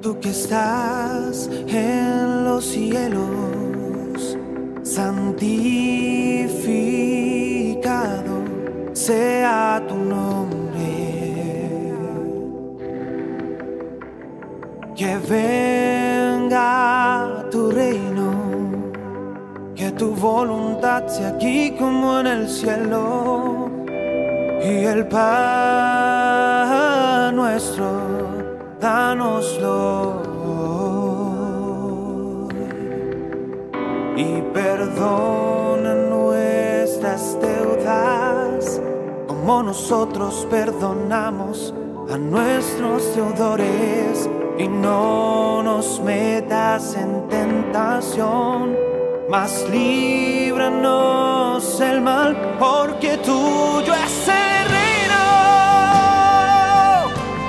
tú que estás en los cielos, santificado sea tu nombre. Que venga tu reino, que tu voluntad sea aquí como en el cielo. Y el pan nuestro, dánoslo hoy. Y perdona nuestras deudas, como nosotros perdonamos a nuestros deudores. Y no nos metas en tentación, mas líbranos del mal, porque tuyo es el reino,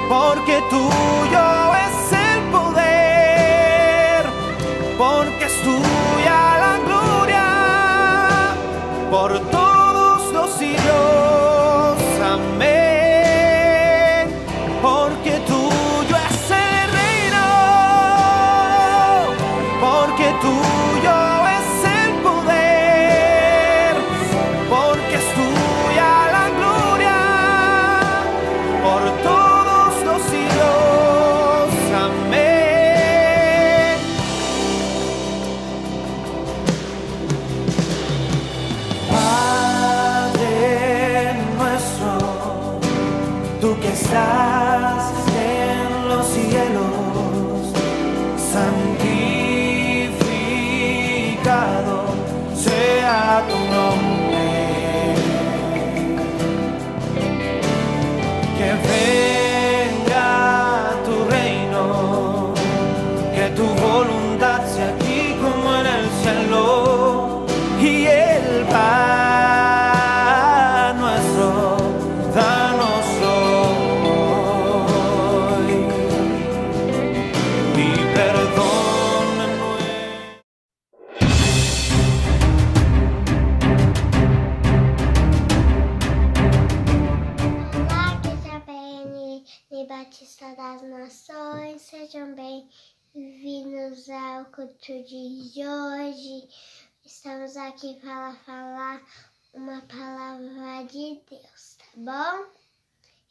porque tuyo es el poder, porque es tuya la gloria, por todos los siglos, amén. Porque tuyo es el reino, porque tuyo es el poder, porque es tuya la gloria, por todos los siglos, amén. Padre nuestro, tú que estás en los cielos, santificado sea tu nombre. Que venga tu reino, que tu voluntad sea aquí como en el cielo. Y el pan nuestro, dánoslo hoy. Y perdónanos. Olá, Igreja PN Batista das Nações, sejam bem-vindos ao culto de hoje. Estamos aqui para falar uma palavra de Deus, tá bom?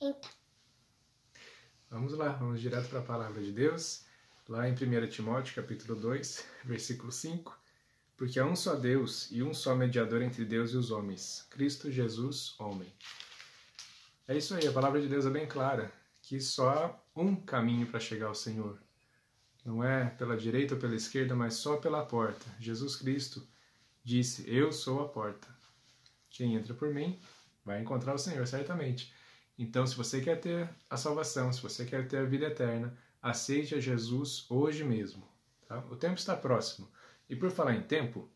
Então, Vamos lá, vamos direto para a palavra de Deus, lá em 1 Timóteo, capítulo 2, versículo 5. Porque há um só Deus e um só mediador entre Deus e os homens, Cristo Jesus, homem. É isso aí, a palavra de Deus é bem clara, que só há um caminho para chegar ao Senhor. Não é pela direita ou pela esquerda, mas só pela porta. Jesus Cristo disse, eu sou a porta. Quem entra por mim vai encontrar o Senhor, certamente. Então, se você quer ter a salvação, se você quer ter a vida eterna, aceite a Jesus hoje mesmo. Tá? O tempo está próximo. E por falar em tempo,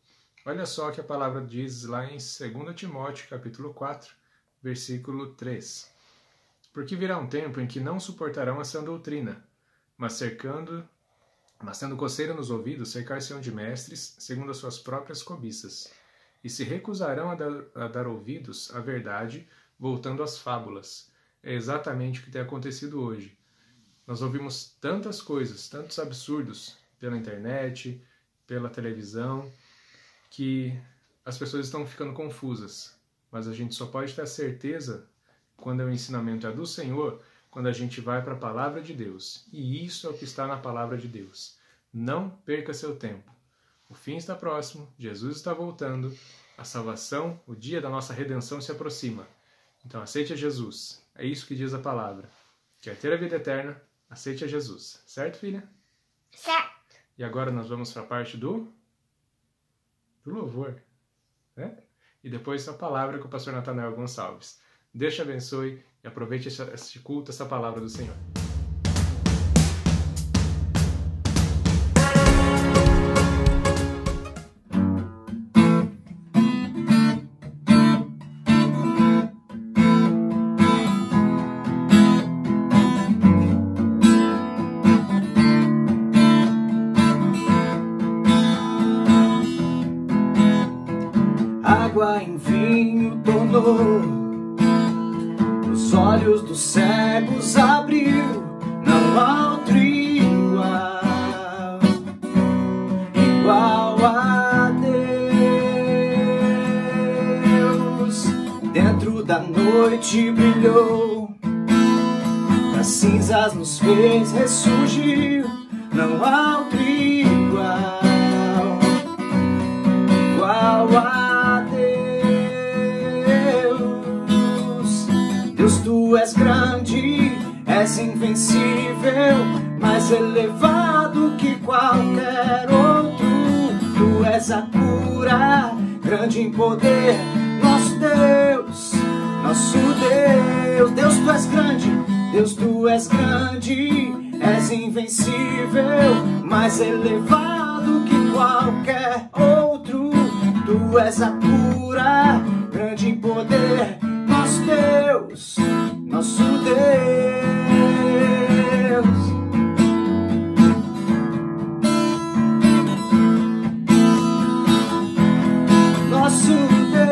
olha só o que a palavra diz lá em 2 Timóteo, capítulo 4, versículo 3. Porque virá um tempo em que não suportarão a sã doutrina, mas tendo coceira nos ouvidos, cercar-se-ão de mestres, segundo as suas próprias cobiças, e se recusarão a dar ouvidos à verdade, voltando às fábulas. É exatamente o que tem acontecido hoje. Nós ouvimos tantas coisas, tantos absurdos pela internet, pela televisão, que as pessoas estão ficando confusas. Mas a gente só pode ter a certeza, quando o ensinamento é do Senhor, quando a gente vai para a palavra de Deus. E isso é o que está na palavra de Deus. Não perca seu tempo. O fim está próximo, Jesus está voltando, a salvação, o dia da nossa redenção se aproxima. Então aceite a Jesus. É isso que diz a palavra. Quer ter a vida eterna? Aceite a Jesus. Certo, filha? certo. E agora nós vamos para a parte do louvor, né? E depois a palavra com o pastor Natanael Gonçalves. Deus te abençoe e aproveite este culto, essa palavra do Senhor. Água em vinho tornou, os olhos dos cegos abriu, não há outro igual. noite brilhou, das cinzas nos fez ressurgir. Não há outro igual, igual a Deus. Deus, tu és grande, és invencível, mais elevado que qualquer outro. Tu és a cura, grande em poder, nosso Deus, nosso Deus. Deus, tu és grande, Deus, tu és grande, és invencível, mais elevado que qualquer outro. Tu és a cura, grande em poder, nosso Deus, nosso Deus. Nosso Deus.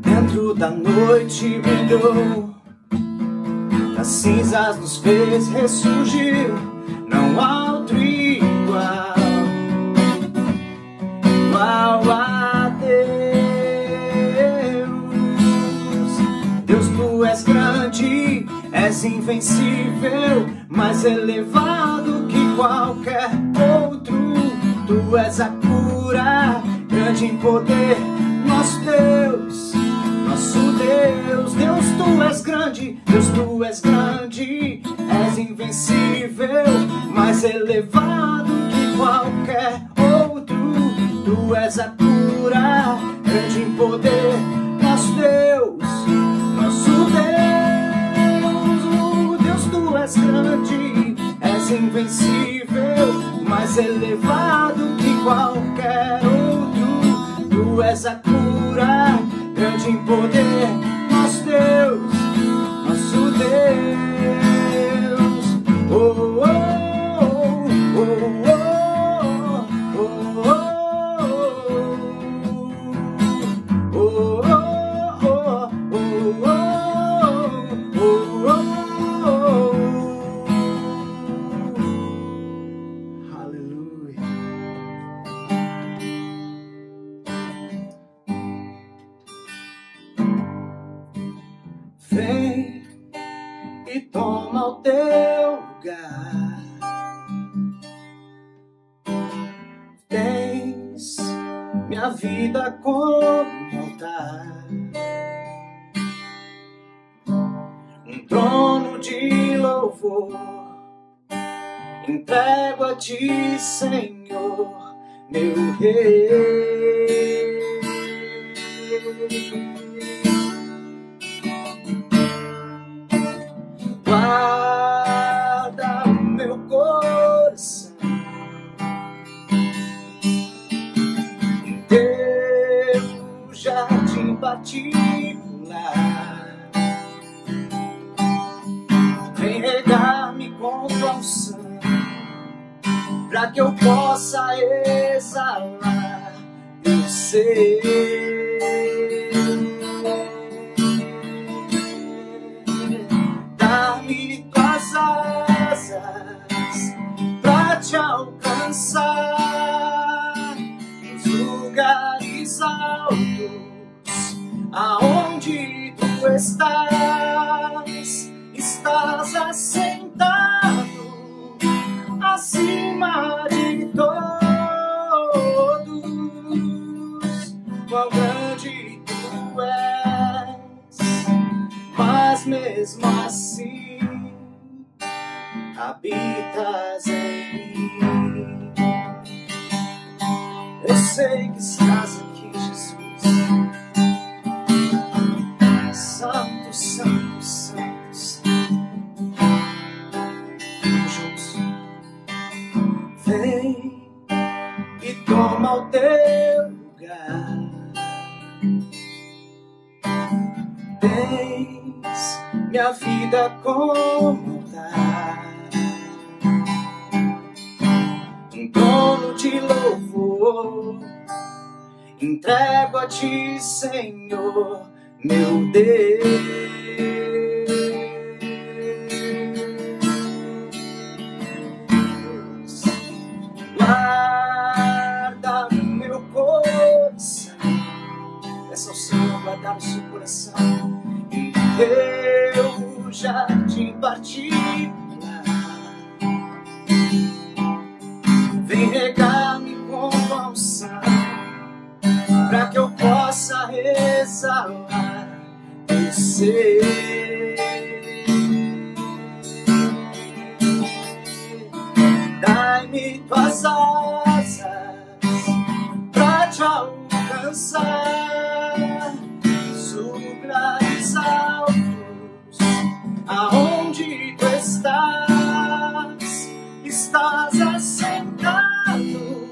Dentro da noite brilhou, das cinzas nos fez ressurgir. Não há outro igual, igual a Deus. Deus, tu és grande, és invencível, mais elevado que qualquer outro. Tu és a cura, grande em poder, nosso Deus, nosso Deus. Deus, tu és grande, Deus, tu és grande, és invencível, mais elevado que qualquer outro. Tu és a cura, grande em poder, nosso Deus, nosso Deus. Deus, tu és grande, és invencível, mais elevado que qualquer outro. Tu és a cura, grande em poder, nosso Deus, nosso Deus. Oh, oh, oh, oh, oh, oh, oh. Aleluia. Vem e toma o teu lugar. Tens minha vida como altar, um trono de louvor. Entrego a ti, Senhor, meu Rei. Guarda o meu coração em teu jardim particular. Vem regar-me com tua unção, pra que eu possa exalar teu ser. Dá-me tuas asas pra te alcançar nos lugares altos, aonde tu estás assentado acima de todos. Quão grande tu és, mas mesmo assim habitas em mim. Eu sei que estás aqui, Jesus. Santo, santo, santo, santo. Juntos. Vem e toma o teu lugar. Tens minha vida como altar, um trono de louvor. Entrego a ti, Senhor, meu Deus. Guarda no seu coração. Em teu jardim particular, vem regar-me com unção, para que eu possa exalar o ser. Dai-me tuas asas pra te alcançar, lugares altos, aonde tu estás assentado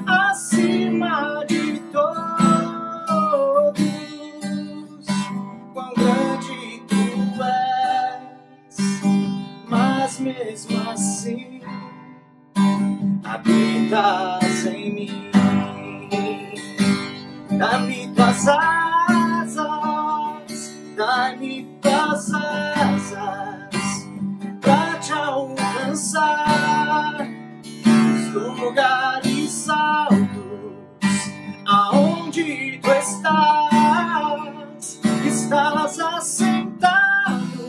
acima de todos. Quão grande tu és, mas mesmo assim habitas em mim. Dá-me tuas asas, dá-me tuas asas pra te alcançar os lugares altos, aonde tu estás assentado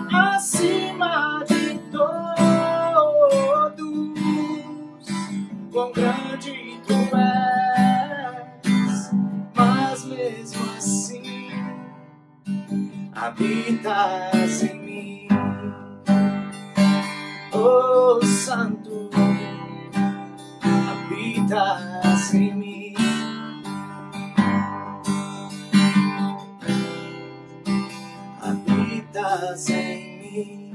acima de todos. Quão grande tu és, mas mesmo assim habitas em mim. Oh Santo, habitas em mim. Habitas em mim.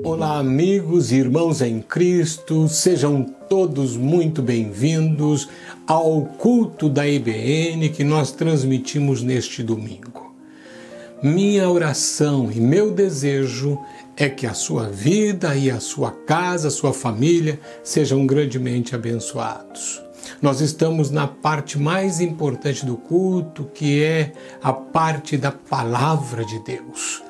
Olá, amigos e irmãos em Cristo, sejam todos muito bem-vindos ao culto da IBN que nós transmitimos neste domingo. Minha oração e meu desejo é que a sua vida e a sua casa, a sua família sejam grandemente abençoados. Nós estamos na parte mais importante do culto, que é a parte da palavra de Deus.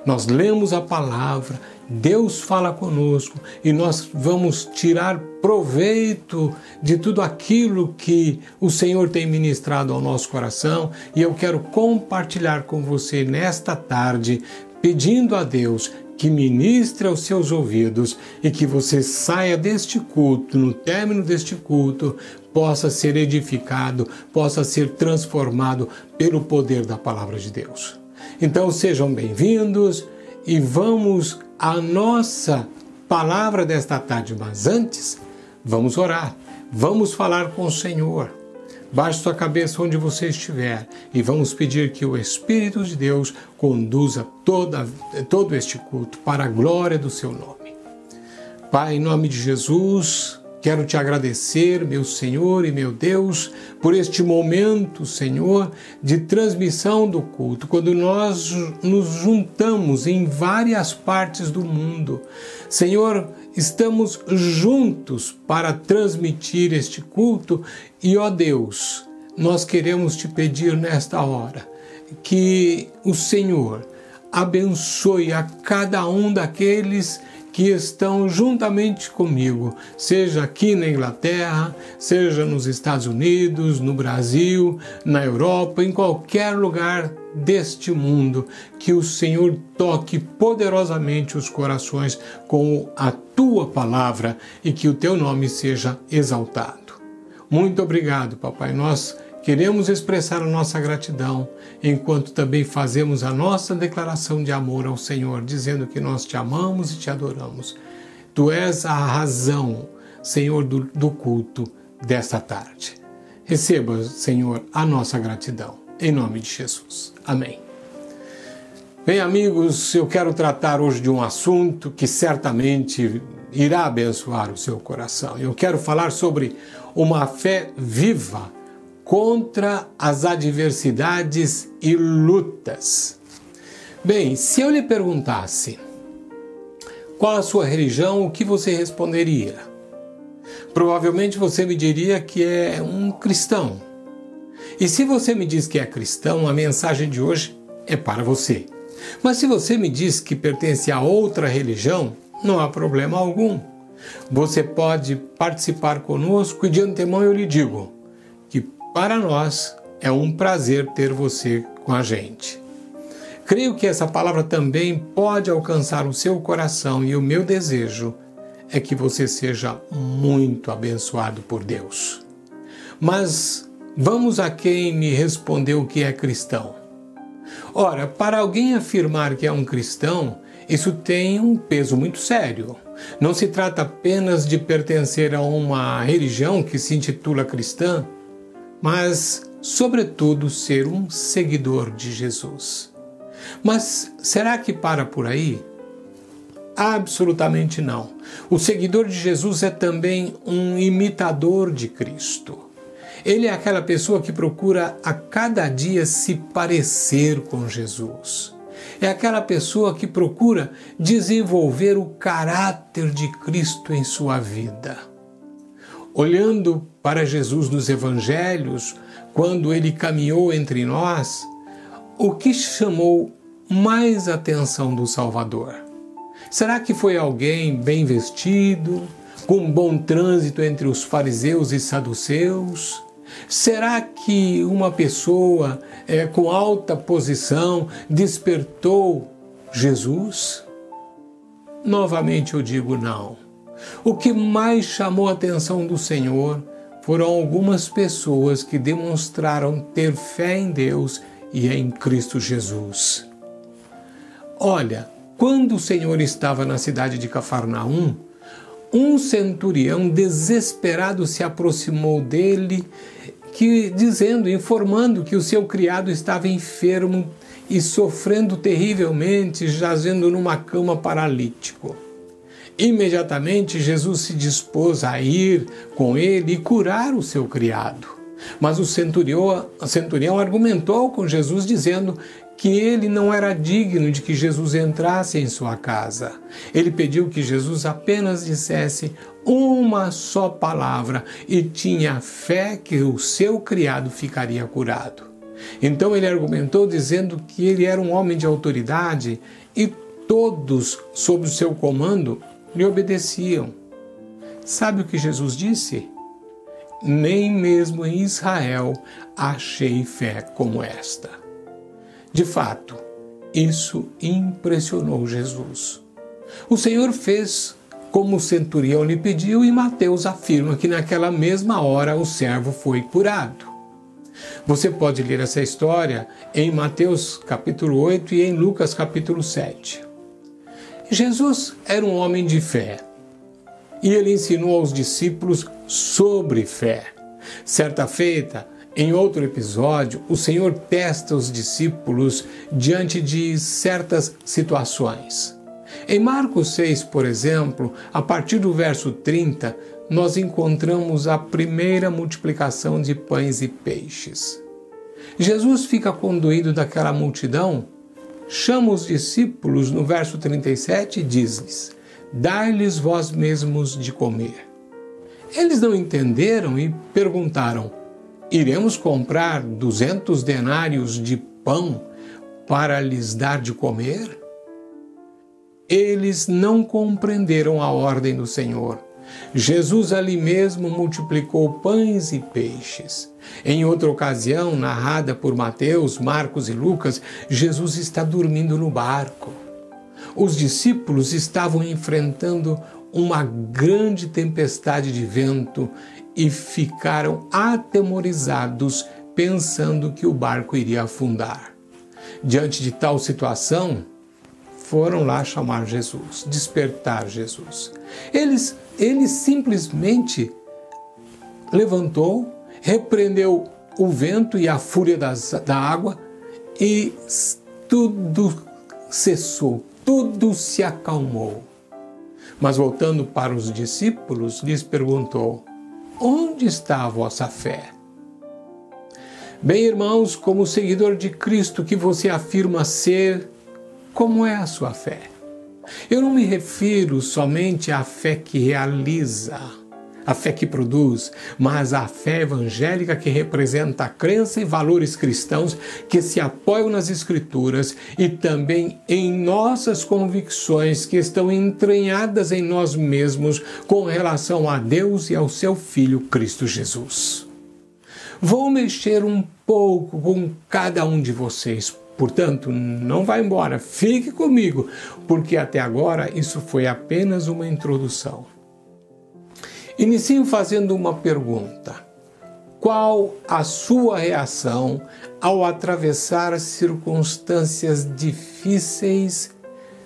Nós lemos a palavra, Deus fala conosco e nós vamos tirar proveito de tudo aquilo que o Senhor tem ministrado ao nosso coração, e eu quero compartilhar com você nesta tarde, pedindo a Deus que ministre aos seus ouvidos e que você saia deste culto, no término deste culto, possa ser edificado, possa ser transformado pelo poder da palavra de Deus. Então sejam bem-vindos e vamos à nossa palavra desta tarde, mas antes vamos orar, vamos falar com o Senhor. Baixe sua cabeça onde você estiver e vamos pedir que o Espírito de Deus conduza todo este culto para a glória do seu nome. Pai, em nome de Jesus, quero te agradecer, meu Senhor e meu Deus, por este momento, Senhor, de transmissão do culto, quando nós nos juntamos em várias partes do mundo. Senhor, estamos juntos para transmitir este culto e, ó Deus, nós queremos te pedir nesta hora que o Senhor abençoe a cada um daqueles que estão juntamente comigo, seja aqui na Inglaterra, seja nos Estados Unidos, no Brasil, na Europa, em qualquer lugar deste mundo, que o Senhor toque poderosamente os corações com a tua palavra e que o teu nome seja exaltado. Muito obrigado, Papai. Nós queremos expressar a nossa gratidão, enquanto também fazemos a nossa declaração de amor ao Senhor, dizendo que nós te amamos e te adoramos. Tu és a razão, Senhor, do culto desta tarde. Receba, Senhor, a nossa gratidão, em nome de Jesus. Amém. Bem, amigos, eu quero tratar hoje de um assunto que certamente irá abençoar o seu coração. Eu quero falar sobre uma fé viva contra as adversidades e lutas. Bem, se eu lhe perguntasse qual a sua religião, o que você responderia? Provavelmente você me diria que é um cristão. E se você me diz que é cristão, a mensagem de hoje é para você. Mas se você me diz que pertence a outra religião, não há problema algum. Você pode participar conosco e de antemão eu lhe digo que para nós é um prazer ter você com a gente. Creio que essa palavra também pode alcançar o seu coração e o meu desejo é que você seja muito abençoado por Deus. Mas vamos a quem me respondeu que é cristão. Ora, para alguém afirmar que é um cristão, isso tem um peso muito sério. Não se trata apenas de pertencer a uma religião que se intitula cristã, mas, sobretudo, ser um seguidor de Jesus. Mas será que para por aí? Absolutamente não. O seguidor de Jesus é também um imitador de Cristo. Ele é aquela pessoa que procura a cada dia se parecer com Jesus. É aquela pessoa que procura desenvolver o caráter de Cristo em sua vida. Olhando para Jesus nos Evangelhos, quando ele caminhou entre nós, o que chamou mais atenção do Salvador? Será que foi alguém bem vestido, com bom trânsito entre os fariseus e saduceus? Será que uma pessoa com alta posição despertou Jesus? Novamente eu digo não. O que mais chamou a atenção do Senhor foram algumas pessoas que demonstraram ter fé em Deus e em Cristo Jesus. Olha, quando o Senhor estava na cidade de Cafarnaum, um centurião desesperado se aproximou dele, informando que o seu criado estava enfermo e sofrendo terrivelmente, jazendo numa cama paralítico. Imediatamente Jesus se dispôs a ir com ele e curar o seu criado. Mas o centurião argumentou com Jesus dizendo que ele não era digno de que Jesus entrasse em sua casa. Ele pediu que Jesus apenas dissesse uma só palavra e tinha fé que o seu criado ficaria curado. Então ele argumentou dizendo que ele era um homem de autoridade e todos, sob o seu comando, lhe obedeciam. Sabe o que Jesus disse? Nem mesmo em Israel achei fé como esta. De fato, isso impressionou Jesus. O Senhor fez como o centurião lhe pediu e Mateus afirma que naquela mesma hora o servo foi curado. Você pode ler essa história em Mateus capítulo 8 e em Lucas capítulo 7. Jesus era um homem de fé e ele ensinou aos discípulos sobre fé. Certa feita, em outro episódio, o Senhor testa os discípulos diante de certas situações. Em Marcos 6, por exemplo, a partir do verso 30, nós encontramos a primeira multiplicação de pães e peixes. Jesus fica conduído daquela multidão, chama os discípulos no verso 37 e diz-lhes: dai-lhes vós mesmos de comer. Eles não entenderam e perguntaram: iremos comprar 200 denários de pão para lhes dar de comer? Eles não compreenderam a ordem do Senhor. Jesus ali mesmo multiplicou pães e peixes. Em outra ocasião, narrada por Mateus, Marcos e Lucas, Jesus está dormindo no barco. Os discípulos estavam enfrentando uma grande tempestade de vento e ficaram atemorizados, pensando que o barco iria afundar. Diante de tal situação, foram lá chamar Jesus, despertar Jesus. Ele simplesmente levantou, repreendeu o vento e a fúria da água e tudo cessou, tudo se acalmou. Mas voltando para os discípulos, lhes perguntou: onde está a vossa fé? Bem, irmãos, como seguidor de Cristo que você afirma ser, como é a sua fé? Eu não me refiro somente à fé que realiza, a fé que produz, mas a fé evangélica que representa a crença e valores cristãos que se apoiam nas Escrituras e também em nossas convicções que estão entranhadas em nós mesmos com relação a Deus e ao seu Filho Cristo Jesus. Vou mexer um pouco com cada um de vocês. Portanto, não vá embora, fique comigo, porque até agora isso foi apenas uma introdução. Inicio fazendo uma pergunta. Qual a sua reação ao atravessar circunstâncias difíceis,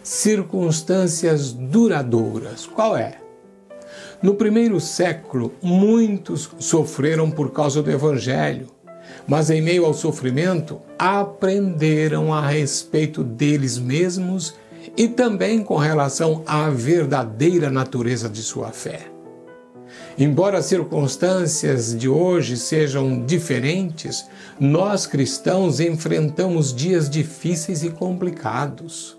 circunstâncias duradouras? Qual é? No primeiro século, muitos sofreram por causa do Evangelho. Mas em meio ao sofrimento, aprenderam a respeito deles mesmos e também com relação à verdadeira natureza de sua fé. Embora as circunstâncias de hoje sejam diferentes, nós cristãos enfrentamos dias difíceis e complicados.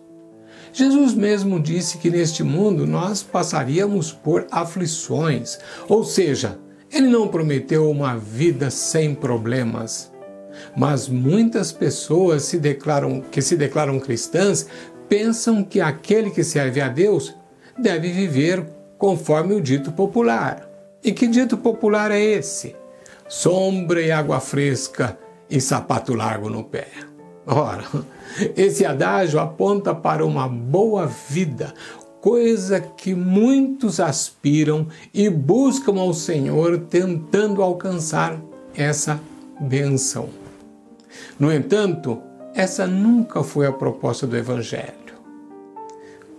Jesus mesmo disse que neste mundo nós passaríamos por aflições, ou seja, Ele não prometeu uma vida sem problemas, mas muitas pessoas que se declaram cristãs pensam que aquele que serve a Deus deve viver conforme o dito popular. E que dito popular é esse? Sombra e água fresca e sapato largo no pé. Ora, esse adágio aponta para uma boa vida, coisa que muitos aspiram e buscam ao Senhor tentando alcançar essa bênção. No entanto, essa nunca foi a proposta do Evangelho.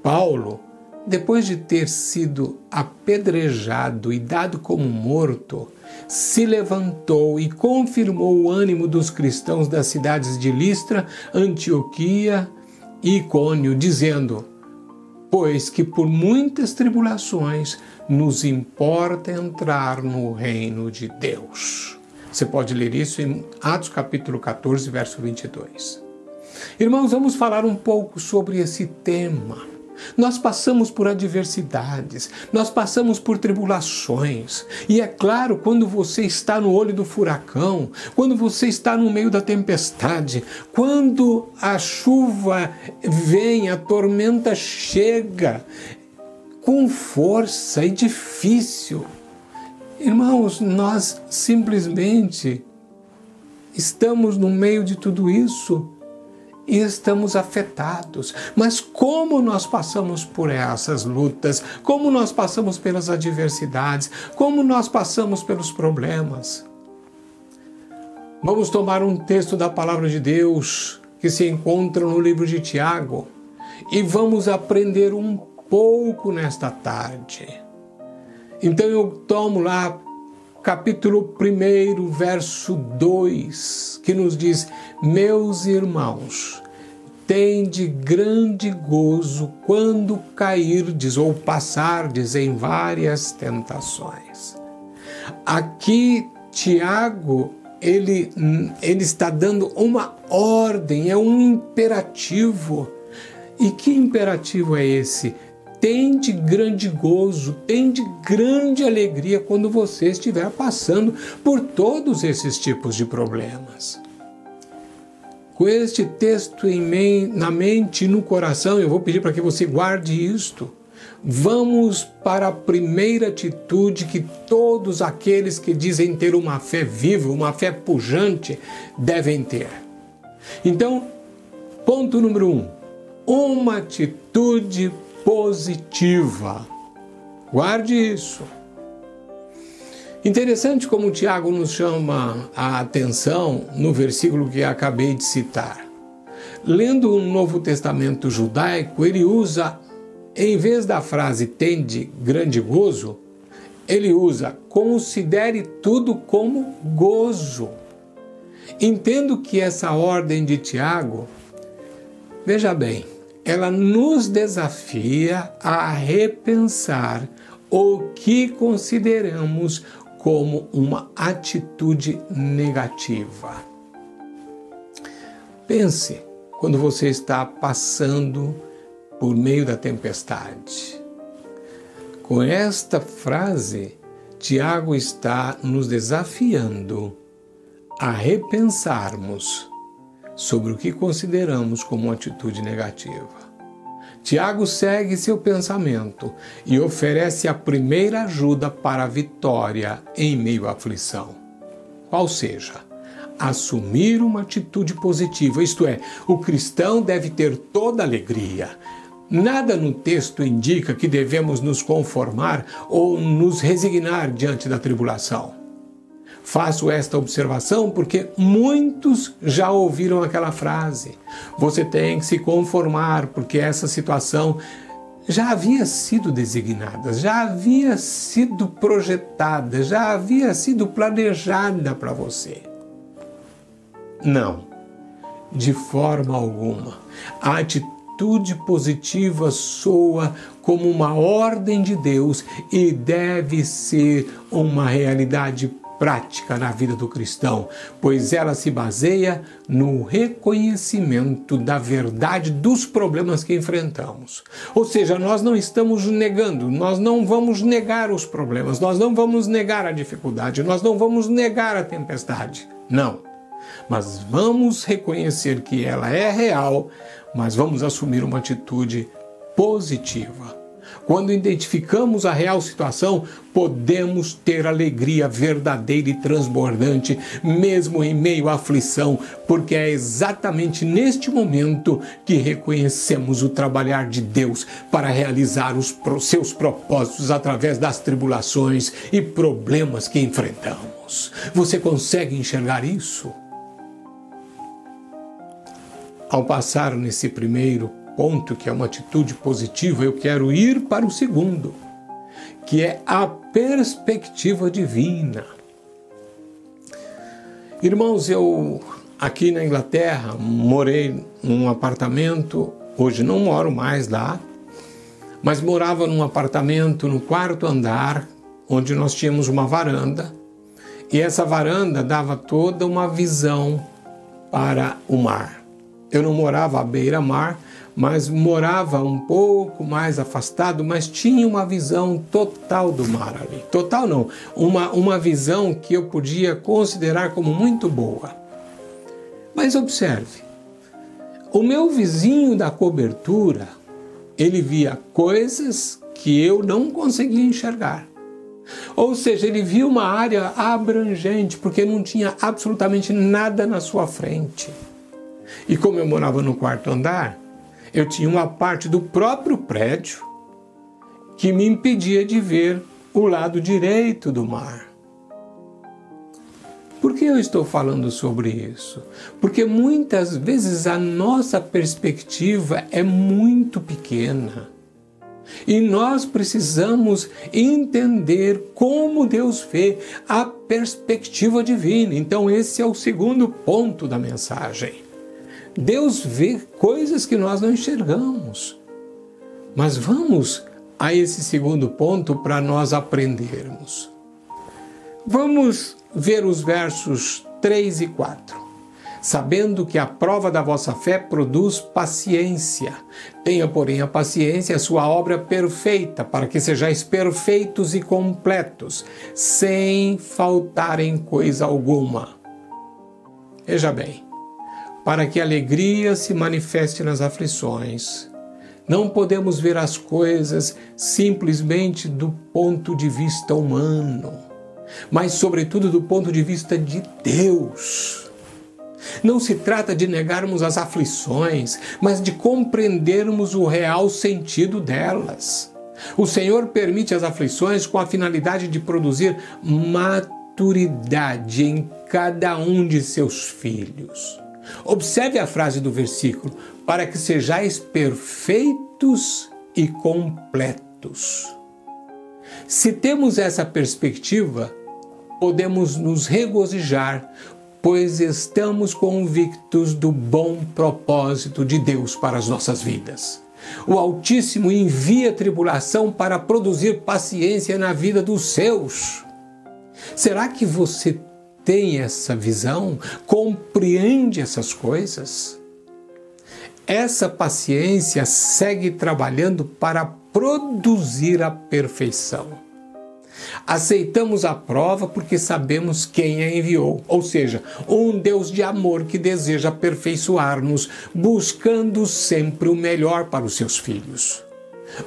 Paulo, depois de ter sido apedrejado e dado como morto, se levantou e confirmou o ânimo dos cristãos das cidades de Listra, Antioquia e Icônio, dizendo: pois que por muitas tribulações nos importa entrar no reino de Deus. Você pode ler isso em Atos capítulo 14, verso 22. Irmãos, vamos falar um pouco sobre esse tema. Nós passamos por adversidades, nós passamos por tribulações. E é claro, quando você está no olho do furacão, quando você está no meio da tempestade, quando a chuva vem, a tormenta chega com força e difícil. Irmãos, nós simplesmente estamos no meio de tudo isso e estamos afetados. Mas como nós passamos por essas lutas, como nós passamos pelas adversidades, como nós passamos pelos problemas? Vamos tomar um texto da Palavra de Deus que se encontra no livro de Tiago e vamos aprender um pouco nesta tarde. Então eu tomo lá capítulo 1, verso 2, que nos diz: meus irmãos, tende grande gozo quando cairdes ou passardes em várias tentações. Aqui Tiago, ele está dando uma ordem, é um imperativo. E que imperativo é esse? Tende grande gozo, tende grande alegria quando você estiver passando por todos esses tipos de problemas. Com este texto na mente e no coração, eu vou pedir para que você guarde isto. Vamos para a primeira atitude que todos aqueles que dizem ter uma fé viva, uma fé pujante, devem ter. Então, ponto número 1. Uma atitude positiva. Guarde isso. Interessante como Tiago nos chama a atenção no versículo que acabei de citar. Lendo o Novo Testamento judaico, ele usa, em vez da frase tende grande gozo, ele usa considere tudo como gozo. Entendo que essa ordem de Tiago, veja bem, ela nos desafia a repensar o que consideramos como uma atitude negativa. Pense quando você está passando por meio da tempestade. Com esta frase, Tiago está nos desafiando a repensarmos sobre o que consideramos como uma atitude negativa. Tiago segue seu pensamento e oferece a primeira ajuda para a vitória em meio à aflição. Qual seja, assumir uma atitude positiva, isto é, o cristão deve ter toda alegria. Nada no texto indica que devemos nos conformar ou nos resignar diante da tribulação. Faço esta observação porque muitos já ouviram aquela frase. Você tem que se conformar porque essa situação já havia sido designada, já havia sido projetada, já havia sido planejada para você. Não, de forma alguma. A atitude positiva soa como uma ordem de Deus e deve ser uma realidade prática na vida do cristão, pois ela se baseia no reconhecimento da verdade dos problemas que enfrentamos. Ou seja, nós não estamos negando, nós não vamos negar os problemas, nós não vamos negar a dificuldade, nós não vamos negar a tempestade. Não. Mas vamos reconhecer que ela é real, mas vamos assumir uma atitude positiva. Quando identificamos a real situação, podemos ter alegria verdadeira e transbordante, mesmo em meio à aflição, porque é exatamente neste momento que reconhecemos o trabalhar de Deus para realizar os seus propósitos através das tribulações e problemas que enfrentamos. Você consegue enxergar isso? Ao passar nesse primeiro ponto, que é uma atitude positiva, eu quero ir para o segundo, que é a perspectiva divina. Irmãos, eu aqui na Inglaterra morei num apartamento, hoje não moro mais lá, mas morava num apartamento no 4º andar, onde nós tínhamos uma varanda, e essa varanda dava toda uma visão para o mar. Eu não morava à beira-mar, mas morava um pouco mais afastado, mas tinha uma visão total do mar ali. Total não, uma visão que eu podia considerar como muito boa. Mas observe, o meu vizinho da cobertura, ele via coisas que eu não conseguia enxergar. Ou seja, ele via uma área abrangente, porque não tinha absolutamente nada na sua frente. E como eu morava no 4º andar, eu tinha uma parte do próprio prédio que me impedia de ver o lado direito do mar. Por que eu estou falando sobre isso? Porque muitas vezes a nossa perspectiva é muito pequena. E nós precisamos entender como Deus vê a perspectiva divina. Então esse é o segundo ponto da mensagem. Deus vê coisas que nós não enxergamos. Mas vamos a esse segundo ponto para nós aprendermos. Vamos ver os versos 3 e 4. Sabendo que a prova da vossa fé produz paciência. Tenha, porém, a paciência, a sua obra perfeita, para que sejais perfeitos e completos, sem faltar em coisa alguma. Veja bem. Para que a alegria se manifeste nas aflições. Não podemos ver as coisas simplesmente do ponto de vista humano, mas sobretudo do ponto de vista de Deus. Não se trata de negarmos as aflições, mas de compreendermos o real sentido delas. O Senhor permite as aflições com a finalidade de produzir maturidade em cada um de seus filhos. Observe a frase do versículo, para que sejais perfeitos e completos. Se temos essa perspectiva, podemos nos regozijar, pois estamos convictos do bom propósito de Deus para as nossas vidas. O Altíssimo envia tribulação para produzir paciência na vida dos seus. Será que você tem essa visão? Compreende essas coisas? Essa paciência segue trabalhando para produzir a perfeição. Aceitamos a prova porque sabemos quem a enviou, ou seja, um Deus de amor que deseja aperfeiçoar-nos, buscando sempre o melhor para os seus filhos.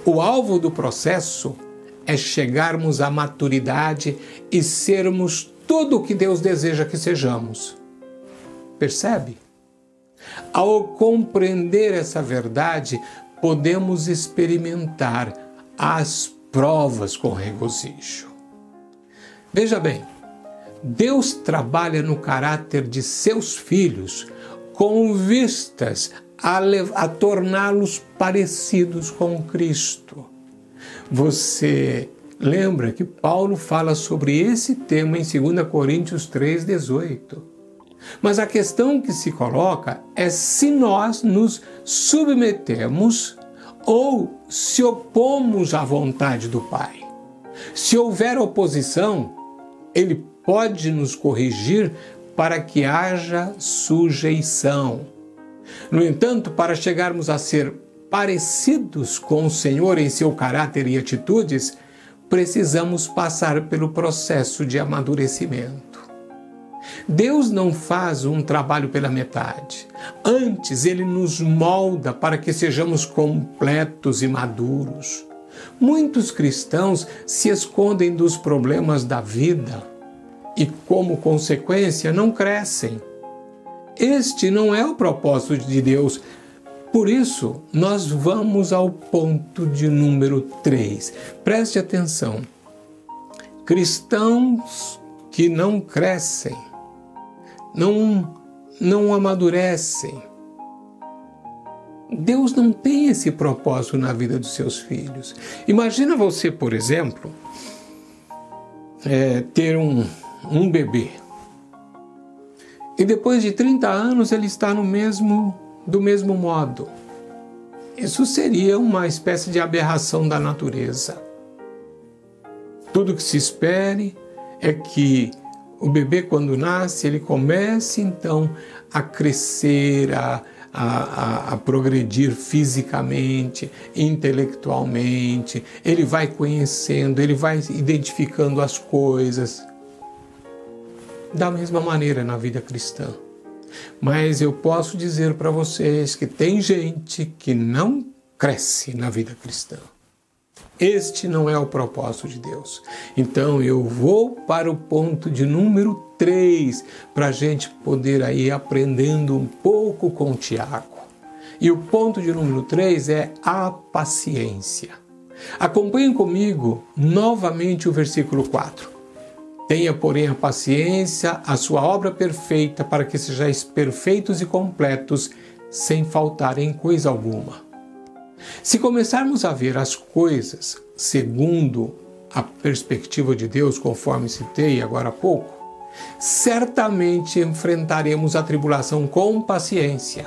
O alvo do processo é chegarmos à maturidade e sermos tudo o que Deus deseja que sejamos. Percebe? Ao compreender essa verdade, podemos experimentar as provas com regozijo. Veja bem, Deus trabalha no caráter de seus filhos com vistas a torná-los parecidos com Cristo. Você lembra que Paulo fala sobre esse tema em 2 Coríntios 3,18. Mas a questão que se coloca é se nós nos submetemos ou se opomos à vontade do Pai. Se houver oposição, Ele pode nos corrigir para que haja sujeição. No entanto, para chegarmos a ser parecidos com o Senhor em seu caráter e atitudes, precisamos passar pelo processo de amadurecimento. Deus não faz um trabalho pela metade. Antes, Ele nos molda para que sejamos completos e maduros. Muitos cristãos se escondem dos problemas da vida e, como consequência, não crescem. Este não é o propósito de Deus. Por isso, nós vamos ao ponto de número 3. Preste atenção. Cristãos que não crescem, não amadurecem. Deus não tem esse propósito na vida dos seus filhos. Imagina você, por exemplo, ter um bebê. E depois de 30 anos ele está do mesmo modo. Isso seria uma espécie de aberração da natureza. Tudo que se espere é que o bebê, quando nasce, ele comece então a crescer, a progredir fisicamente, intelectualmente. Ele vai conhecendo, ele vai identificando as coisas. Da mesma maneira na vida cristã. Mas eu posso dizer para vocês que tem gente que não cresce na vida cristã. Este não é o propósito de Deus. Então eu vou para o ponto de número 3, para a gente poder ir aprendendo um pouco com Tiago. E o ponto de número 3 é a paciência. Acompanhem comigo novamente o versículo 4. Tenha, porém, a paciência, a sua obra perfeita, para que sejais perfeitos e completos, sem faltar em coisa alguma. Se começarmos a ver as coisas segundo a perspectiva de Deus, conforme citei agora há pouco, certamente enfrentaremos a tribulação com paciência.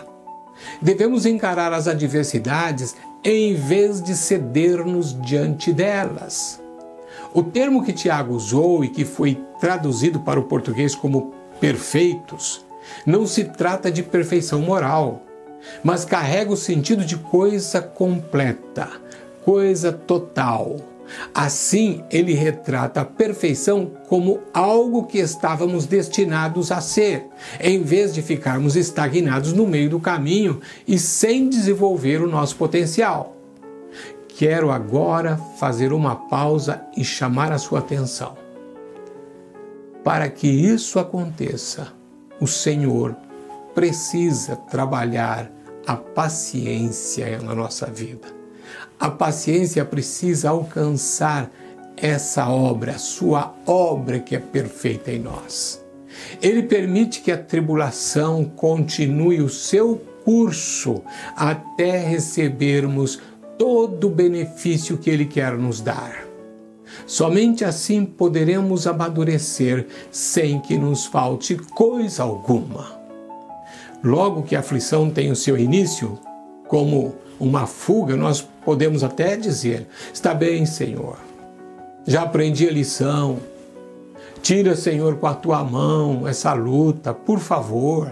Devemos encarar as adversidades em vez de ceder-nos diante delas. O termo que Tiago usou e que foi traduzido para o português como perfeitos, não se trata de perfeição moral, mas carrega o sentido de coisa completa, coisa total. Assim, ele retrata a perfeição como algo que estávamos destinados a ser, em vez de ficarmos estagnados no meio do caminho e sem desenvolver o nosso potencial. Quero agora fazer uma pausa e chamar a sua atenção. Para que isso aconteça, o Senhor precisa trabalhar a paciência na nossa vida. A paciência precisa alcançar essa obra, a sua obra que é perfeita em nós. Ele permite que a tribulação continue o seu curso até recebermos todo o benefício que Ele quer nos dar. Somente assim poderemos amadurecer sem que nos falte coisa alguma. Logo que a aflição tem o seu início, como uma fuga, nós podemos até dizer: está bem, Senhor, já aprendi a lição. Tira, Senhor, com a tua mão essa luta, por favor.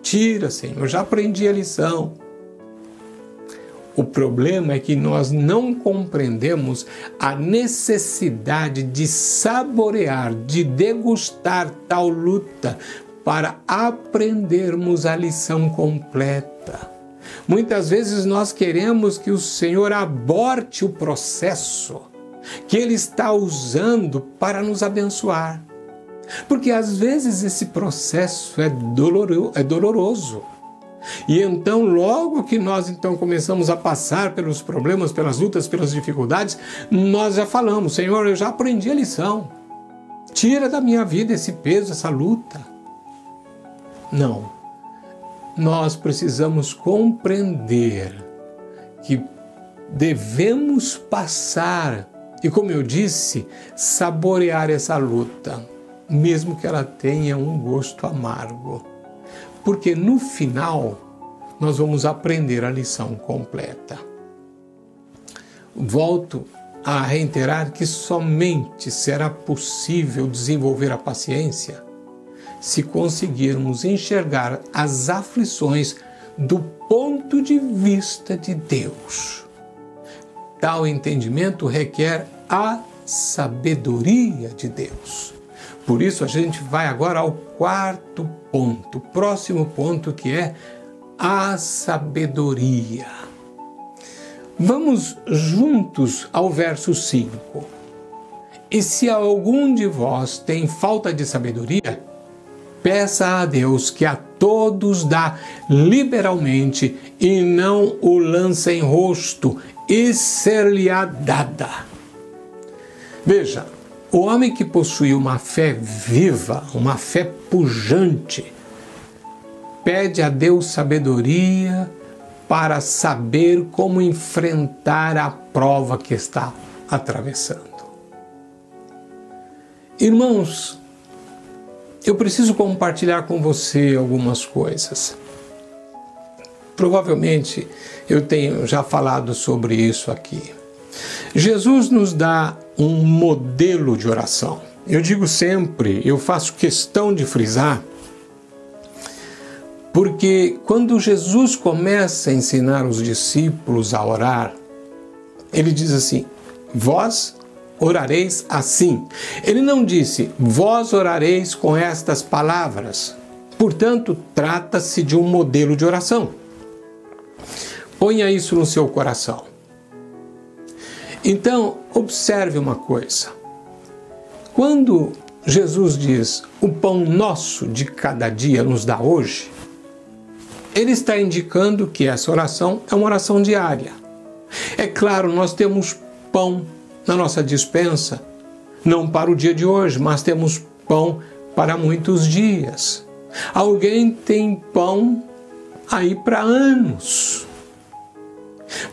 Tira, Senhor, já aprendi a lição. O problema é que nós não compreendemos a necessidade de saborear, de degustar tal luta para aprendermos a lição completa. Muitas vezes nós queremos que o Senhor aborte o processo que Ele está usando para nos abençoar. Porque às vezes esse processo é doloroso. E então, logo que nós começamos a passar pelos problemas, pelas lutas, pelas dificuldades, nós já falamos: Senhor, eu já aprendi a lição. Tira da minha vida esse peso, essa luta. Não. Nós precisamos compreender que devemos passar e, como eu disse, saborear essa luta, mesmo que ela tenha um gosto amargo. Porque no final nós vamos aprender a lição completa. Volto a reiterar que somente será possível desenvolver a paciência se conseguirmos enxergar as aflições do ponto de vista de Deus. Tal entendimento requer a sabedoria de Deus. Por isso a gente vai agora ao quarto ponto, próximo ponto, que é a sabedoria. Vamos juntos ao verso 5. E se algum de vós tem falta de sabedoria, peça a Deus, que a todos dá liberalmente, e não o lança em rosto, e ser-lhe-á dada. Veja, o homem que possui uma fé viva, uma fé pujante, pede a Deus sabedoria para saber como enfrentar a prova que está atravessando. Irmãos, eu preciso compartilhar com você algumas coisas. Provavelmente eu tenho já falado sobre isso aqui. Jesus nos dá um modelo de oração. Eu digo sempre, eu faço questão de frisar, porque quando Jesus começa a ensinar os discípulos a orar, ele diz assim: vós orareis assim. Ele não disse: vós orareis com estas palavras. Portanto, trata-se de um modelo de oração. Ponha isso no seu coração. Então, observe uma coisa. Quando Jesus diz: o pão nosso de cada dia nos dá hoje, ele está indicando que essa oração é uma oração diária. É claro, nós temos pão na nossa despensa, não para o dia de hoje, mas temos pão para muitos dias. Alguém tem pão aí para anos.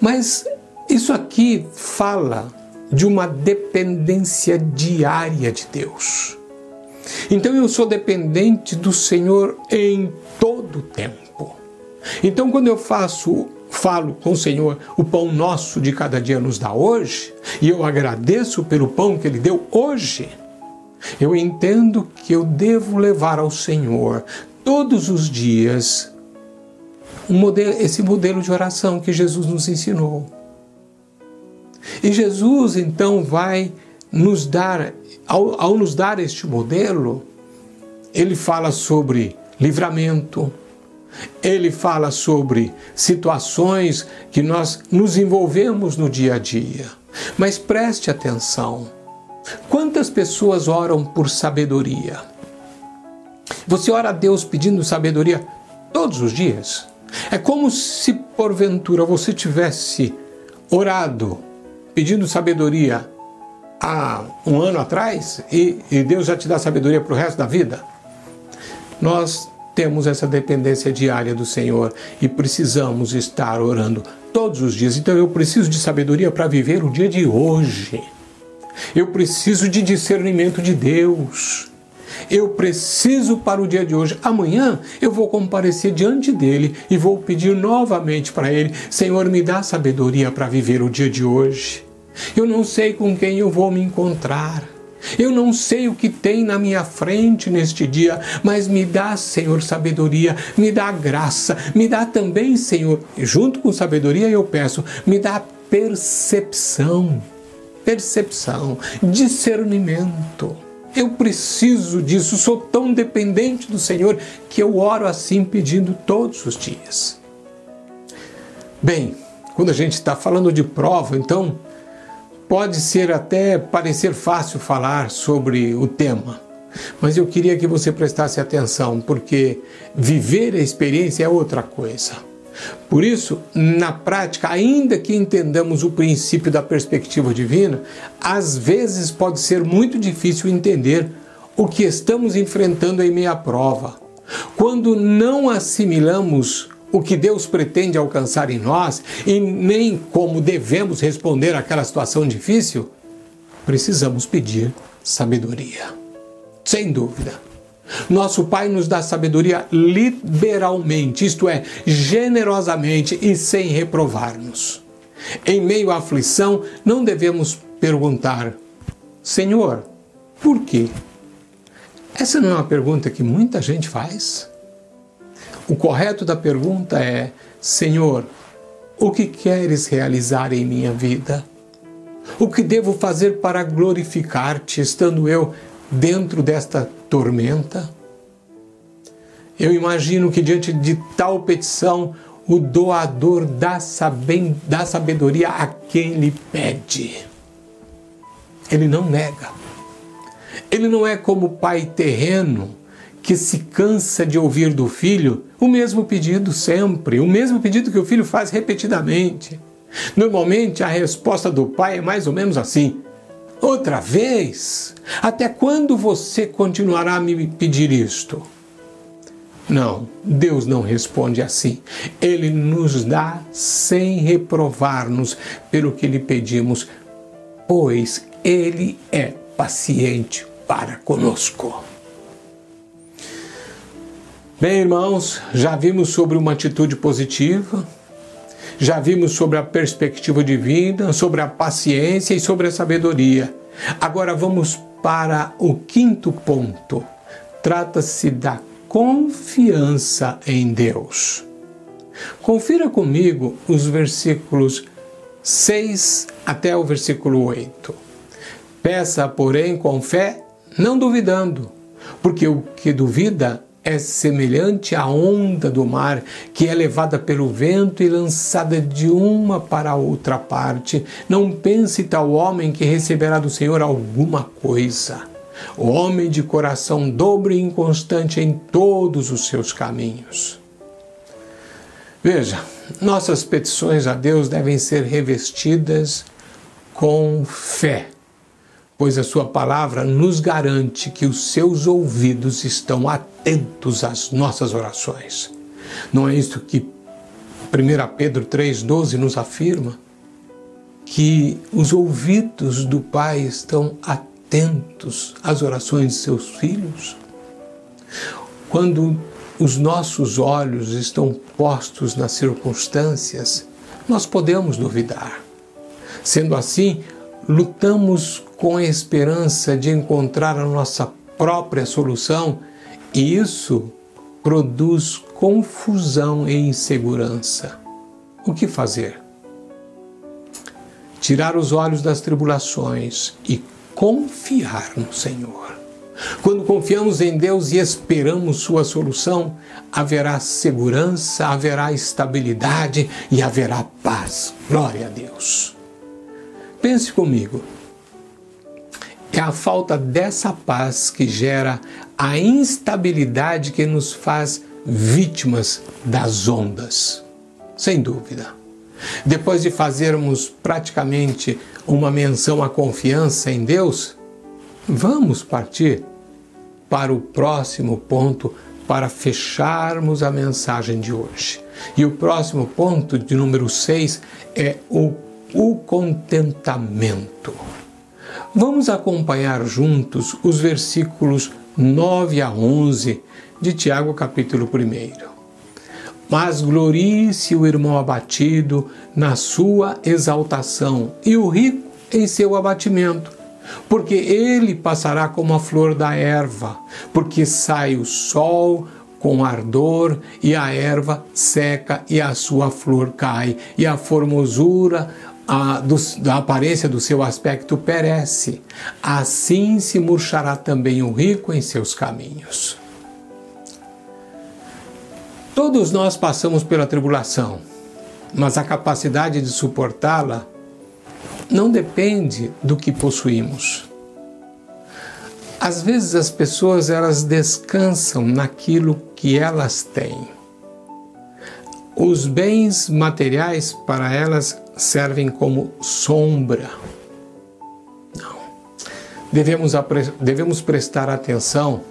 Mas isso aqui fala de uma dependência diária de Deus. Então eu sou dependente do Senhor em todo o tempo. Então quando eu falo com o Senhor: o pão nosso de cada dia nos dá hoje, e eu agradeço pelo pão que Ele deu hoje, eu entendo que eu devo levar ao Senhor todos os dias esse modelo de oração que Jesus nos ensinou. E Jesus então vai nos dar, ao nos dar este modelo, Ele fala sobre livramento, Ele fala sobre situações que nós nos envolvemos no dia a dia. Mas preste atenção, quantas pessoas oram por sabedoria? Você ora a Deus pedindo sabedoria todos os dias? É como se porventura você tivesse orado pedindo sabedoria há um ano atrás e Deus já te dá sabedoria para o resto da vida? Nós temos essa dependência diária do Senhor e precisamos estar orando todos os dias. Então eu preciso de sabedoria para viver o dia de hoje. Eu preciso de discernimento de Deus. Eu preciso para o dia de hoje. Amanhã eu vou comparecer diante dele e vou pedir novamente para ele: Senhor, me dá sabedoria para viver o dia de hoje. Eu não sei com quem eu vou me encontrar. Eu não sei o que tem na minha frente neste dia, mas me dá, Senhor, sabedoria, me dá graça, me dá também, Senhor, junto com sabedoria eu peço, me dá percepção, discernimento. Eu preciso disso, sou tão dependente do Senhor que eu oro assim pedindo todos os dias. Bem, quando a gente está falando de prova, então, pode ser até parecer fácil falar sobre o tema, mas eu queria que você prestasse atenção, porque viver a experiência é outra coisa. Por isso, na prática, ainda que entendamos o princípio da perspectiva divina, às vezes pode ser muito difícil entender o que estamos enfrentando em meio à prova. Quando não assimilamos o que Deus pretende alcançar em nós e nem como devemos responder àquela situação difícil, precisamos pedir sabedoria. Sem dúvida. Nosso Pai nos dá sabedoria liberalmente, isto é, generosamente e sem reprovar-nos. Em meio à aflição, não devemos perguntar: Senhor, por quê? Essa não é uma pergunta que muita gente faz. O correto da pergunta é: Senhor, o que queres realizar em minha vida? O que devo fazer para glorificar-te, estando eu dentro desta tormenta? Eu imagino que diante de tal petição, o doador dá sabedoria a quem lhe pede. Ele não nega. Ele não é como o pai terreno que se cansa de ouvir do filho o mesmo pedido sempre, o mesmo pedido que o filho faz repetidamente. Normalmente a resposta do pai é mais ou menos assim: outra vez? Até quando você continuará a me pedir isto? Não, Deus não responde assim. Ele nos dá sem reprovar-nos pelo que lhe pedimos, pois Ele é paciente para conosco. Bem, irmãos, já vimos sobre uma atitude positiva, já vimos sobre a perspectiva divina, sobre a paciência e sobre a sabedoria. Agora vamos para o quinto ponto. Trata-se da confiança em Deus. Confira comigo os versículos 6 até o versículo 8. Peça, porém, com fé, não duvidando, porque o que duvida é semelhante à onda do mar, que é levada pelo vento e lançada de uma para a outra parte. Não pense tal homem que receberá do Senhor alguma coisa. O homem de coração dobre e inconstante em todos os seus caminhos. Veja, nossas petições a Deus devem ser revestidas com fé, pois a sua palavra nos garante que os seus ouvidos estão atentos às nossas orações. Não é isso que 1 Pedro 3,12 nos afirma? Que os ouvidos do Pai estão atentos às orações de seus filhos? Quando os nossos olhos estão postos nas circunstâncias, nós podemos duvidar. Sendo assim, lutamos com a esperança de encontrar a nossa própria solução, e isso produz confusão e insegurança. O que fazer? Tirar os olhos das tribulações e confiar no Senhor. Quando confiamos em Deus e esperamos sua solução, haverá segurança, haverá estabilidade e haverá paz. Glória a Deus. Pense comigo. É a falta dessa paz que gera a instabilidade que nos faz vítimas das ondas. Sem dúvida. Depois de fazermos praticamente uma menção à confiança em Deus, vamos partir para o próximo ponto para fecharmos a mensagem de hoje. E o próximo ponto, de número 6, é o contentamento. Vamos acompanhar juntos os versículos 9 a 11 de Tiago, capítulo 1. Mas glorie-se o irmão abatido na sua exaltação, e o rico em seu abatimento, porque ele passará como a flor da erva, porque sai o sol com ardor e a erva seca e a sua flor cai, e a formosura da aparência do seu aspecto perece. Assim se murchará também o rico em seus caminhos. Todos nós passamos pela tribulação, mas a capacidade de suportá-la não depende do que possuímos. Às vezes as pessoas elas descansam naquilo que elas têm. Os bens materiais para elas servem como sombra. Não. Devemos prestar atenção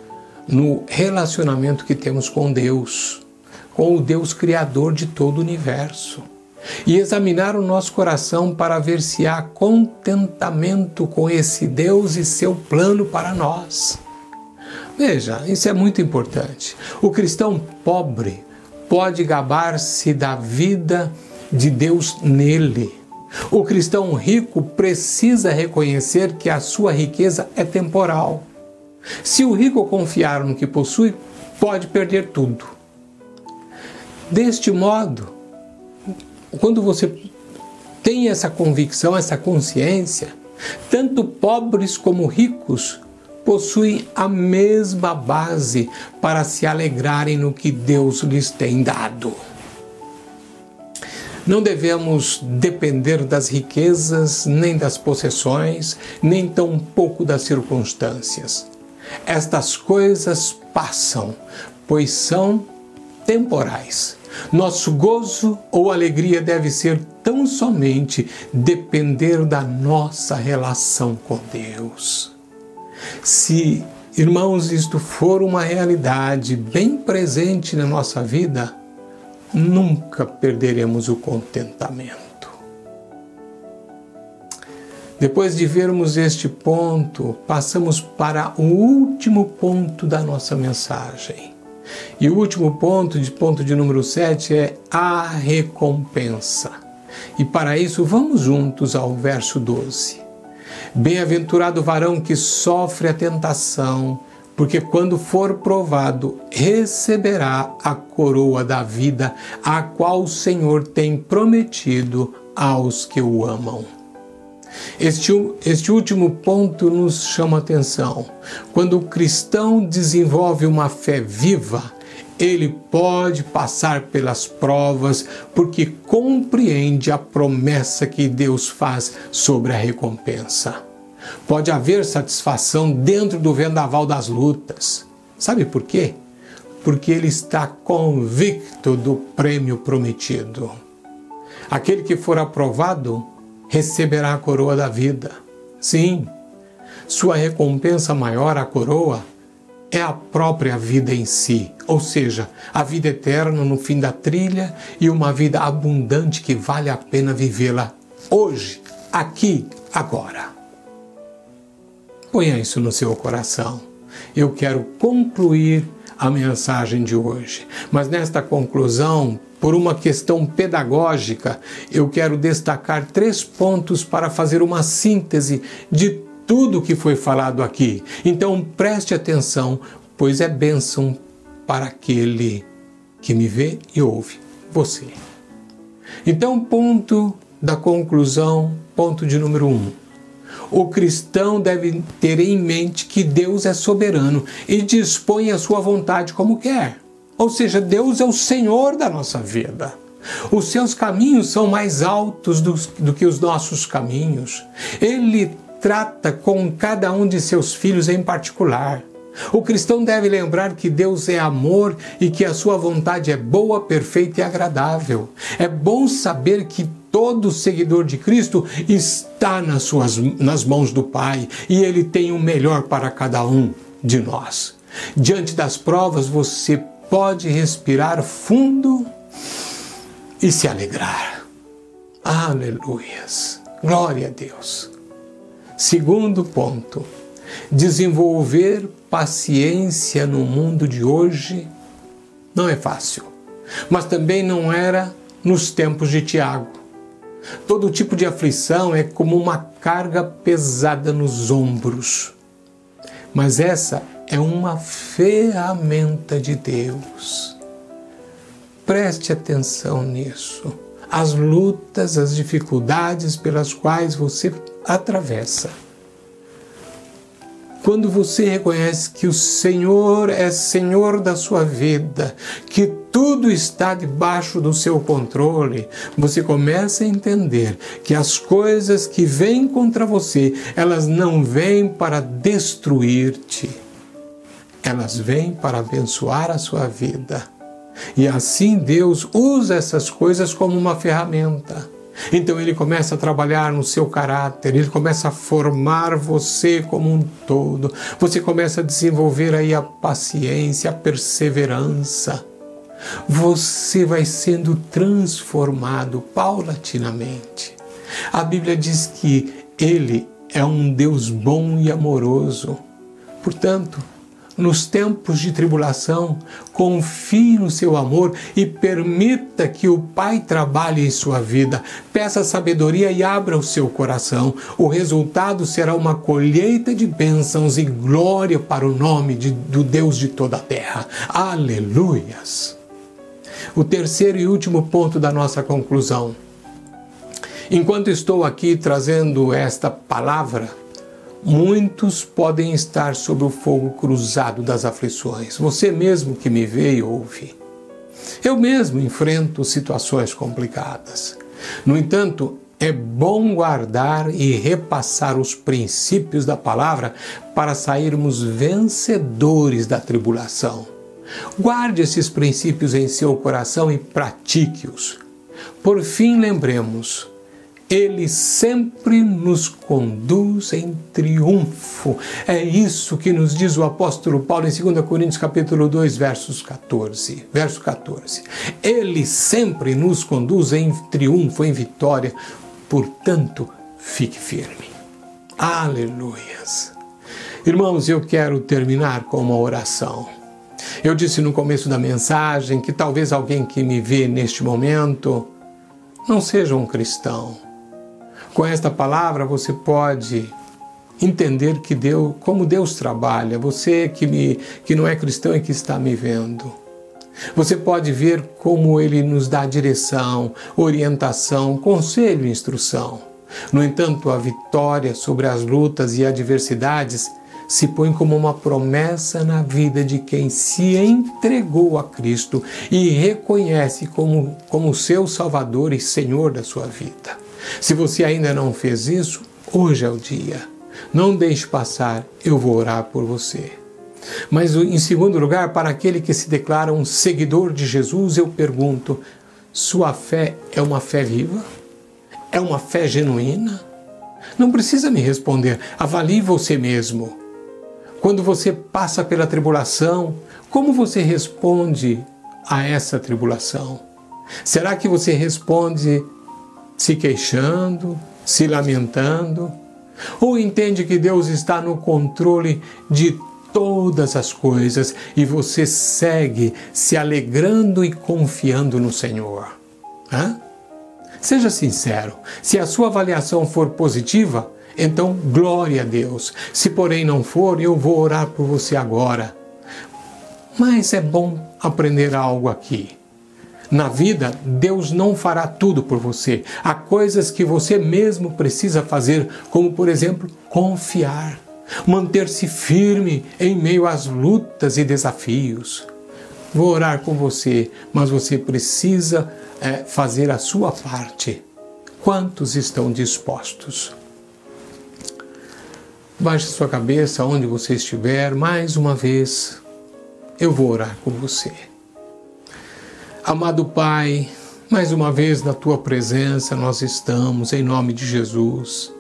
no relacionamento que temos com Deus, com o Deus Criador de todo o universo, e examinar o nosso coração para ver se há contentamento com esse Deus e seu plano para nós. Veja, isso é muito importante. O cristão pobre pode gabar-se da vida de Deus nele. O cristão rico precisa reconhecer que a sua riqueza é temporal. Se o rico confiar no que possui, pode perder tudo. Deste modo, quando você tem essa convicção, essa consciência, tanto pobres como ricos possuem a mesma base para se alegrarem no que Deus lhes tem dado. Não devemos depender das riquezas, nem das possessões, nem tampouco das circunstâncias. Estas coisas passam, pois são temporais. Nosso gozo ou alegria deve ser tão somente depender da nossa relação com Deus. Se, irmãos, isto for uma realidade bem presente na nossa vida, nunca perderemos o contentamento. Depois de vermos este ponto, passamos para o último ponto da nossa mensagem. E o último ponto de número 7, é a recompensa. E para isso, vamos juntos ao verso 12. Bem-aventurado o varão que sofre a tentação, porque quando for provado, receberá a coroa da vida, a qual o Senhor tem prometido aos que o amam. Este último ponto nos chama a atenção. Quando o cristão desenvolve uma fé viva, ele pode passar pelas provas porque compreende a promessa que Deus faz sobre a recompensa. Pode haver satisfação dentro do vendaval das lutas. Sabe por quê? Porque ele está convicto do prêmio prometido. Aquele que for aprovado receberá a coroa da vida. Sim, sua recompensa maior, a coroa, é a própria vida em si, ou seja, a vida eterna no fim da trilha e uma vida abundante que vale a pena vivê-la hoje, aqui, agora. Ponha isso no seu coração. Eu quero concluir a mensagem de hoje, mas nesta conclusão, por uma questão pedagógica, eu quero destacar 3 pontos para fazer uma síntese de tudo que foi falado aqui. Então preste atenção, pois é bênção para aquele que me vê e ouve, você. Então, ponto da conclusão, ponto de número 1. O cristão deve ter em mente que Deus é soberano e dispõe a sua vontade como quer. Ou seja, Deus é o Senhor da nossa vida. Os seus caminhos são mais altos do que os nossos caminhos. Ele trata com cada um de seus filhos em particular. O cristão deve lembrar que Deus é amor e que a sua vontade é boa, perfeita e agradável. É bom saber que todo seguidor de Cristo está nas mãos do Pai e Ele tem o melhor para cada um de nós. Diante das provas, você pode respirar fundo e se alegrar. Aleluias! Glória a Deus! Segundo ponto, desenvolver paciência no mundo de hoje não é fácil, mas também não era nos tempos de Tiago. Todo tipo de aflição é como uma carga pesada nos ombros. Mas essa é uma ferramenta de Deus. Preste atenção nisso. As lutas, as dificuldades pelas quais você atravessa. Quando você reconhece que o Senhor é Senhor da sua vida, que tudo está debaixo do seu controle, você começa a entender que as coisas que vêm contra você, elas não vêm para destruir-te, elas vêm para abençoar a sua vida. E assim Deus usa essas coisas como uma ferramenta. Então Ele começa a trabalhar no seu caráter, Ele começa a formar você como um todo. Você começa a desenvolver aí a paciência, a perseverança. Você vai sendo transformado paulatinamente. A Bíblia diz que Ele é um Deus bom e amoroso. Portanto, nos tempos de tribulação, confie no seu amor e permita que o Pai trabalhe em sua vida. Peça sabedoria e abra o seu coração. O resultado será uma colheita de bênçãos e glória para o nome do Deus de toda a terra. Aleluias! O terceiro e último ponto da nossa conclusão. Enquanto estou aqui trazendo esta palavra, muitos podem estar sob o fogo cruzado das aflições. Você mesmo que me vê e ouve. Eu mesmo enfrento situações complicadas. No entanto, é bom guardar e repassar os princípios da palavra para sairmos vencedores da tribulação. Guarde esses princípios em seu coração e pratique-os. Por fim, lembremos, Ele sempre nos conduz em triunfo. É isso que nos diz o apóstolo Paulo em 2 Coríntios capítulo 2, verso 14. Ele sempre nos conduz em triunfo, em vitória. Portanto, fique firme. Aleluias. Irmãos, eu quero terminar com uma oração. Eu disse no começo da mensagem que talvez alguém que me vê neste momento não seja um cristão. Com esta palavra você pode entender que como Deus trabalha. Você que não é cristão e que está me vendo. Você pode ver como Ele nos dá direção, orientação, conselho e instrução. No entanto, a vitória sobre as lutas e adversidades se põe como uma promessa na vida de quem se entregou a Cristo e reconhece como seu Salvador e Senhor da sua vida. Se você ainda não fez isso, hoje é o dia. Não deixe passar, eu vou orar por você. Mas em segundo lugar, para aquele que se declara um seguidor de Jesus, eu pergunto, sua fé é uma fé viva? É uma fé genuína? Não precisa me responder, avalie você mesmo. Quando você passa pela tribulação, como você responde a essa tribulação? Será que você responde se queixando, se lamentando? Ou entende que Deus está no controle de todas as coisas e você segue se alegrando e confiando no Senhor? Seja sincero, se a sua avaliação for positiva, então glória a Deus. Se porém não for, eu vou orar por você agora. Mas é bom aprender algo aqui. Na vida, Deus não fará tudo por você. Há coisas que você mesmo precisa fazer, como por exemplo, confiar, manter-se firme em meio às lutas e desafios. Vou orar com você, mas você precisa fazer a sua parte. Quantos estão dispostos? Baixe sua cabeça onde você estiver, mais uma vez, eu vou orar com você. Amado Pai, mais uma vez na Tua presença nós estamos, em nome de Jesus.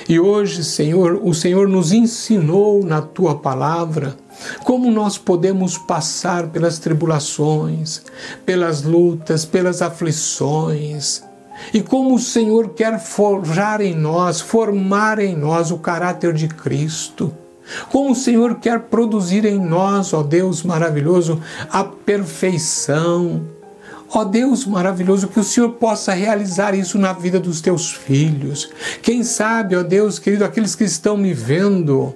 E hoje, Senhor, o Senhor nos ensinou na Tua palavra como nós podemos passar pelas tribulações, pelas lutas, pelas aflições, e como o Senhor quer forjar em nós, formar em nós o caráter de Cristo. Como o Senhor quer produzir em nós, ó Deus maravilhoso, a perfeição. Ó Deus maravilhoso, que o Senhor possa realizar isso na vida dos teus filhos. Quem sabe, ó Deus querido, aqueles que estão me vendo,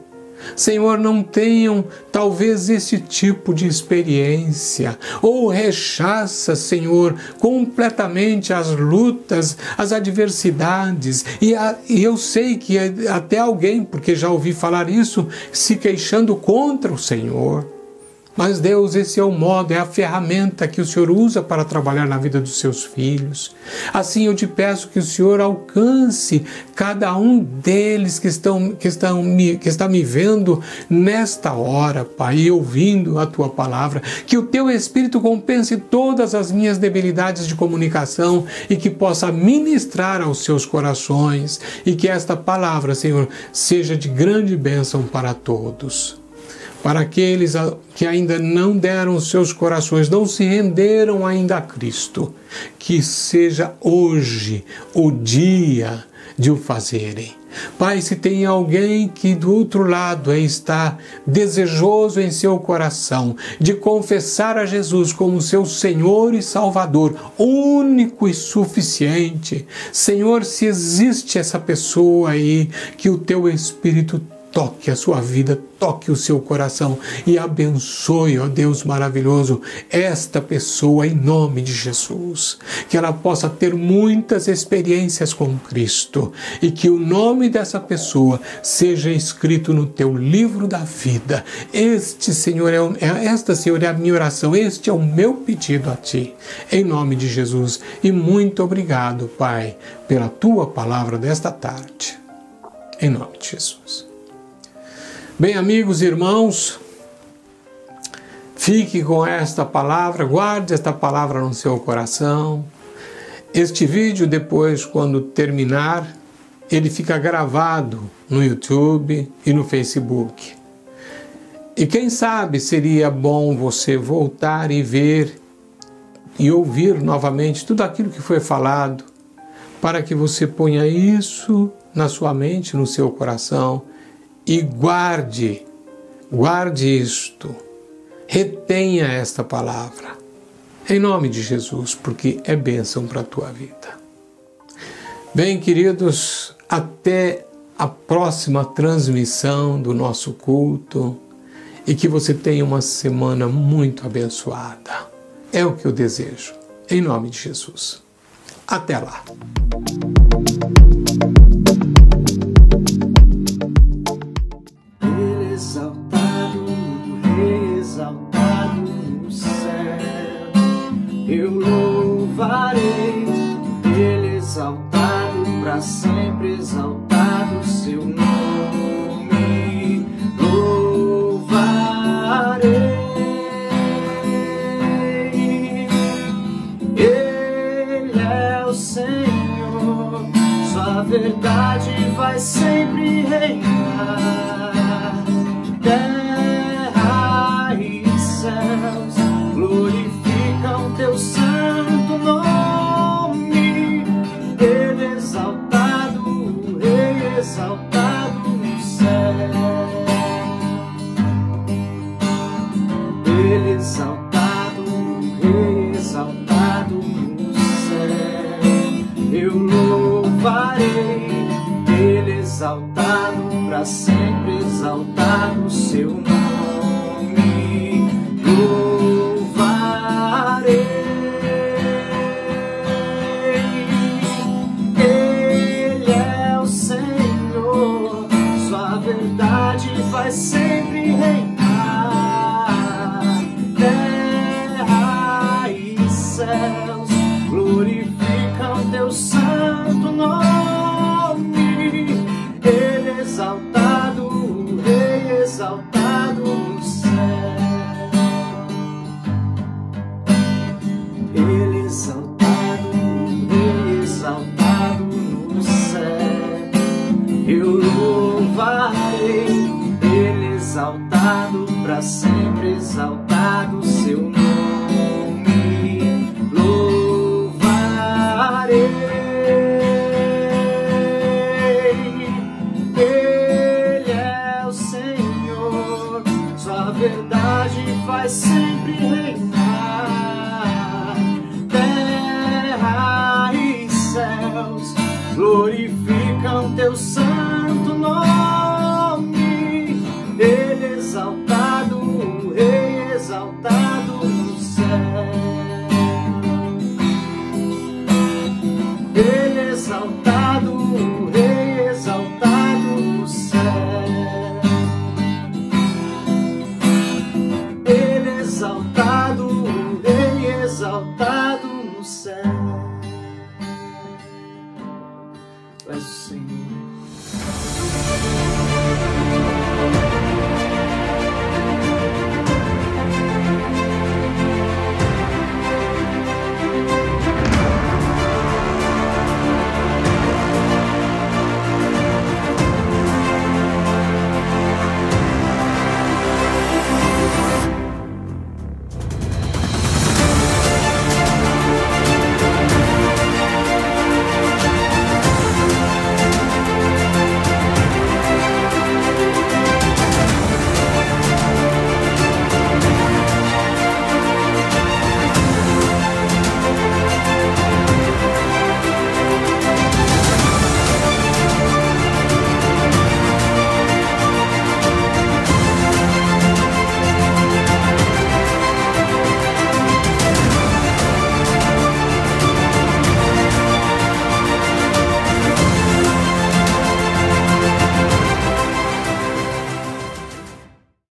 Senhor, não tenham talvez esse tipo de experiência, ou rechaça, Senhor, completamente as lutas, as adversidades, e eu sei que até alguém, porque já ouvi falar isso, se queixando contra o Senhor. Mas Deus, esse é o modo, é a ferramenta que o Senhor usa para trabalhar na vida dos seus filhos. Assim eu te peço que o Senhor alcance cada um deles que está me vendo nesta hora, Pai, e ouvindo a Tua palavra. Que o Teu Espírito compense todas as minhas debilidades de comunicação e que possa ministrar aos seus corações. E que esta palavra, Senhor, seja de grande bênção para todos. Para aqueles que ainda não deram os seus corações, não se renderam ainda a Cristo, que seja hoje o dia de o fazerem. Pai, se tem alguém que do outro lado está desejoso em seu coração de confessar a Jesus como seu Senhor e Salvador, único e suficiente, Senhor, se existe essa pessoa aí, que o Teu Espírito toque a sua vida, toque o seu coração e abençoe, ó Deus maravilhoso, esta pessoa em nome de Jesus. Que ela possa ter muitas experiências com Cristo e que o nome dessa pessoa seja escrito no Teu livro da vida. Esta, Senhor, é a minha oração, este é o meu pedido a Ti, em nome de Jesus. E muito obrigado, Pai, pela Tua palavra desta tarde, em nome de Jesus. Bem, amigos e irmãos, fique com esta palavra, guarde esta palavra no seu coração. Este vídeo, depois, quando terminar, ele fica gravado no YouTube e no Facebook. E quem sabe seria bom você voltar e ver e ouvir novamente tudo aquilo que foi falado, para que você ponha isso na sua mente, no seu coração, e guarde isto, retenha esta palavra, em nome de Jesus, porque é bênção para a tua vida. Bem, queridos, até a próxima transmissão do nosso culto e que você tenha uma semana muito abençoada. É o que eu desejo, em nome de Jesus. Até lá! Exaltado no céu, eu louvarei, Ele exaltado para sempre, exaltado seu nome, louvarei. Ele é o Senhor, sua verdade vai sempre reinar. Céus glorificam Teu santo nome, Ele exaltado, Rei exaltado no céu, Ele exaltado, Rei exaltado no céu, eu louvarei, Ele exaltado para sempre, exaltado seu nome. Louvarei, Ele é o Senhor, sua verdade vai sempre reinar. Terra e céus glorificam Teu santo nome, Ele exaltado, Rei exaltado no céu. Ele exaltado, Rei exaltado no céu, eu louvarei, Ele exaltado para sempre, exaltado seu nome, louvarei. Ele é o Senhor, sua verdade vai sempre reinar. glorificam teu santo nome. Ele exaltado, o Rei exaltado no céu. Ele exaltado, o Rei exaltado no céu. Ele exaltado, o Rei exaltado.